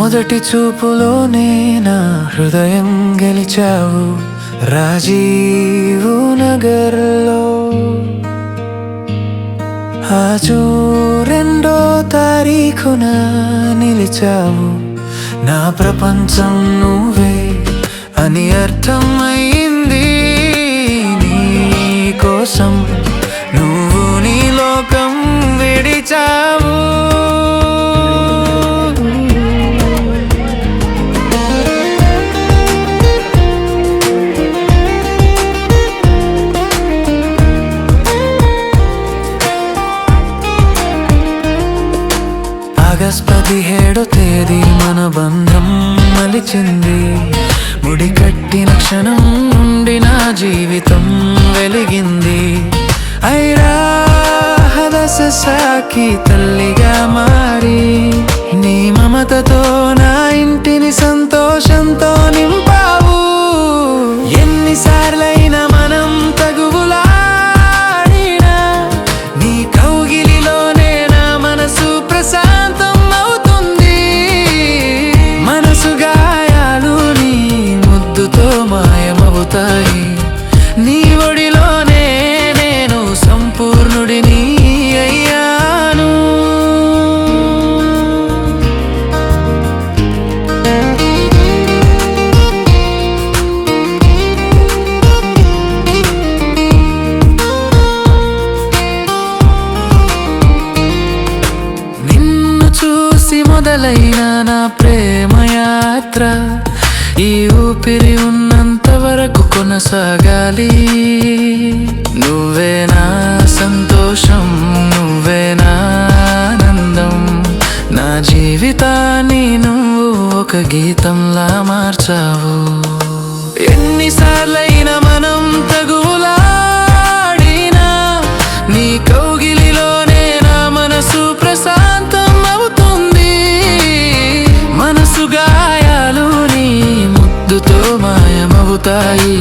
మొదటి చూపులోనే నా హృదయం గెలిచావు రాజీవ్ నగర్లో. ఆజు 2వ తారీఖున నిలిచావు, నా ప్రపంచం నువ్వే అని అర్థమయ్యింది. నీ కోసం నువ్వు నీ లోకం విడిచావు. ఆగస్ట్ 17వ తేదీ మన బంధం మలిచింది. ముడి కట్టిన క్షణం నుండి నా జీవితం వెలిగింది. ఐరాహదస సాకి తల్లిగా మారి నీ మమతతో నా ఇంటిని సంతోషంతో నింపావు. ఎన్నిసార్లైనా మనం తగువులాడినా నీ కౌగిలిలోనే నా మనసు ప్రశాంతం అవుతుంది. మనసు గాయాలు నీ ముద్దుతో మాయమవుతాయి. నీ ఒడిలోనే నేను సంపూర్ణుడిని అయ్యాను. నిన్ను చూసి మొదలైన నా ప్రేమయాత్ర ఈ ఊపిరి ఉన్నంత వరకు కొనసాగాలి. నువ్వే నా సంతోషం, నువ్వే నా ఆనందం. నా జీవితాన్ని నువ్వు ఒక గీతంలా మార్చావు. ఎన్నిసార్లైనా మనం తగువులాడినా నీ కౌగిలిలోనే నా మనసు ప్రశాంతం అవుతుంది. మనసు గాయాలు నీ ముద్దుతో మాయమవుతాయి.